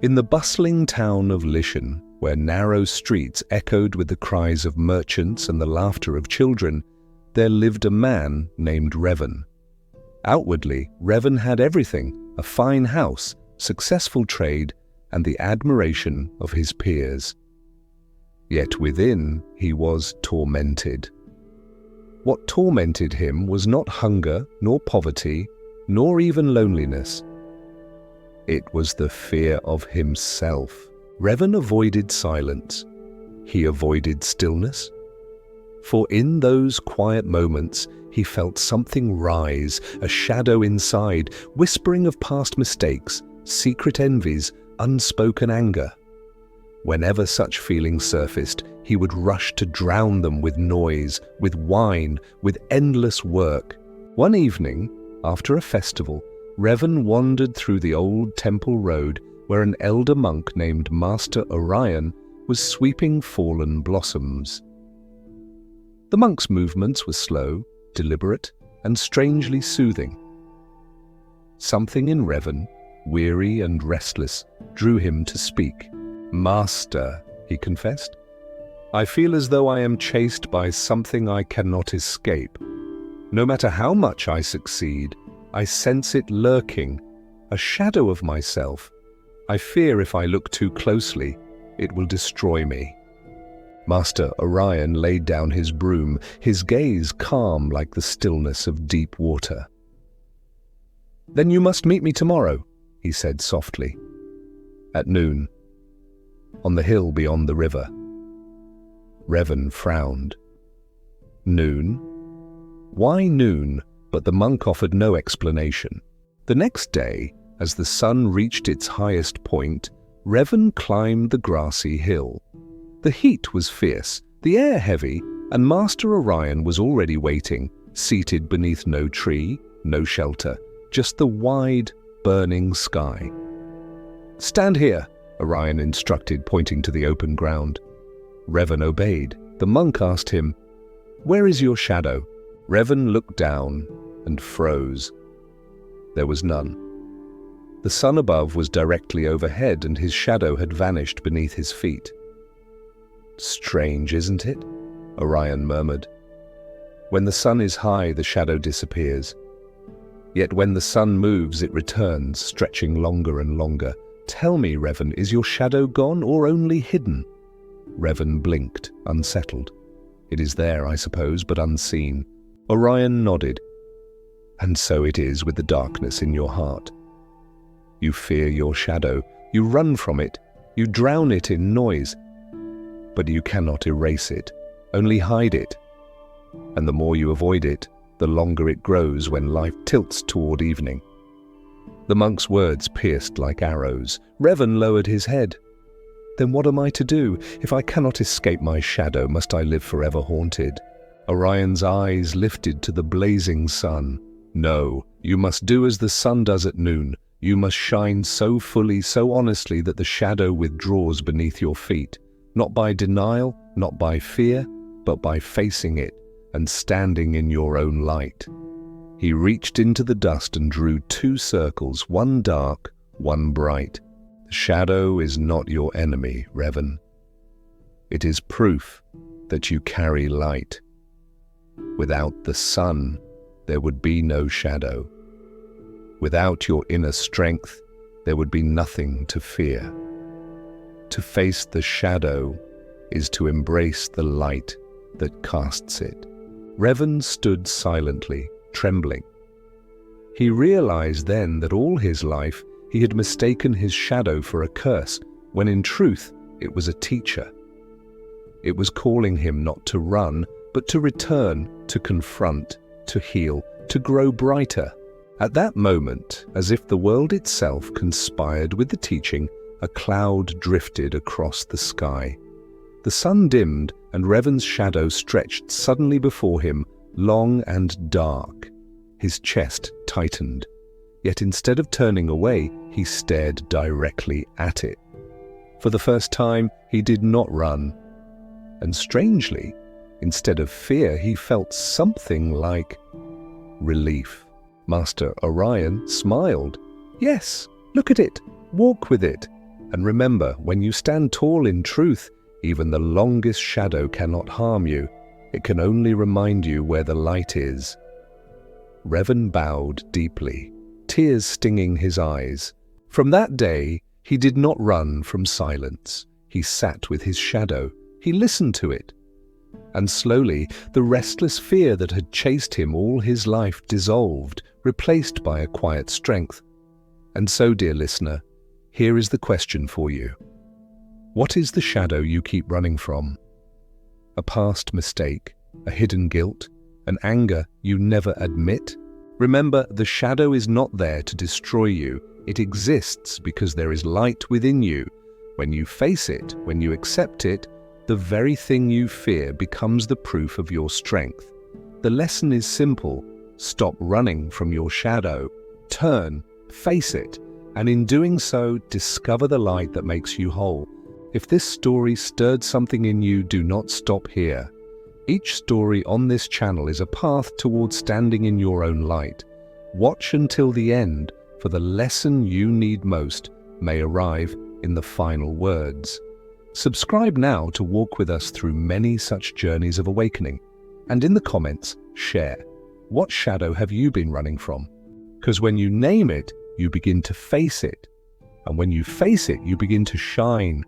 In the bustling town of Lishan, where narrow streets echoed with the cries of merchants and the laughter of children, there lived a man named Revan. Outwardly, Revan had everything: a fine house, successful trade, and the admiration of his peers. Yet within, he was tormented. What tormented him was not hunger, nor poverty, nor even loneliness. It was the fear of himself. Revan avoided silence. He avoided stillness. For in those quiet moments, he felt something rise, a shadow inside, whispering of past mistakes, secret envies, unspoken anger. Whenever such feelings surfaced, he would rush to drown them with noise, with wine, with endless work. One evening, after a festival, Revan wandered through the old temple road where an elder monk named Master Orion was sweeping fallen blossoms. The monk's movements were slow, deliberate, and strangely soothing. Something in Revan, weary and restless, drew him to speak. "Master," he confessed, "I feel as though I am chased by something I cannot escape. No matter how much I succeed, I sense it lurking, a shadow of myself. I fear if I look too closely, it will destroy me." Master Orion laid down his broom, his gaze calm like the stillness of deep water. "Then you must meet me tomorrow," he said softly. "At noon, on the hill beyond the river." Revan frowned. Noon? Why noon? But the monk offered no explanation. The next day, as the sun reached its highest point, Revan climbed the grassy hill. The heat was fierce, the air heavy, and Master Orion was already waiting, seated beneath no tree, no shelter, just the wide, burning sky. "Stand here," Orion instructed, pointing to the open ground. Revan obeyed. The monk asked him, "Where is your shadow?" Revan looked down and froze. There was none. The sun above was directly overhead, and his shadow had vanished beneath his feet. "Strange, isn't it?" Orion murmured. "When the sun is high, the shadow disappears. Yet when the sun moves, it returns, stretching longer and longer. Tell me, Revan, is your shadow gone or only hidden?" Revan blinked, unsettled. "It is there, I suppose, but unseen." Orion nodded. "And so it is with the darkness in your heart. You fear your shadow, you run from it, you drown it in noise. But you cannot erase it, only hide it. And the more you avoid it, the longer it grows when life tilts toward evening." The monk's words pierced like arrows. Revan lowered his head. "Then what am I to do? If I cannot escape my shadow, must I live forever haunted?" Orion's eyes lifted to the blazing sun. "No, you must do as the sun does at noon. You must shine so fully, so honestly that the shadow withdraws beneath your feet, not by denial, not by fear, but by facing it and standing in your own light." He reached into the dust and drew 2 circles, one dark, one bright. "The shadow is not your enemy, Revan. It is proof that you carry light. Without the sun, there would be no shadow. Without your inner strength, there would be nothing to fear. To face the shadow is to embrace the light that casts it." Revan stood silently, trembling. He realized then that all his life he had mistaken his shadow for a curse, when in truth it was a teacher. It was calling him not to run, but to return, to confront, to heal, to grow brighter. At that moment, as if the world itself conspired with the teaching, a cloud drifted across the sky. The sun dimmed, and Revan's shadow stretched suddenly before him, long and dark. His chest tightened, yet instead of turning away, he stared directly at it. For the first time, he did not run. And strangely, instead of fear, he felt something like relief. Master Orion smiled. "Yes, look at it, walk with it." And remember, when you stand tall in truth, even the longest shadow cannot harm you. It can only remind you where the light is. Revan bowed deeply, tears stinging his eyes. From that day, he did not run from silence. He sat with his shadow. He listened to it. And slowly, the restless fear that had chased him all his life dissolved, replaced by a quiet strength. And so, dear listener, here is the question for you. What is the shadow you keep running from? A past mistake, a hidden guilt, an anger you never admit? Remember, the shadow is not there to destroy you. It exists because there is light within you. When you face it, when you accept it, the very thing you fear becomes the proof of your strength. The lesson is simple. Stop running from your shadow. Turn, face it, and in doing so, discover the light that makes you whole. If this story stirred something in you, do not stop here. Each story on this channel is a path towards standing in your own light. Watch until the end, for the lesson you need most may arrive in the final words. Subscribe now to walk with us through many such journeys of awakening. And in the comments, share. What shadow have you been running from? Because when you name it, you begin to face it. And when you face it, you begin to shine.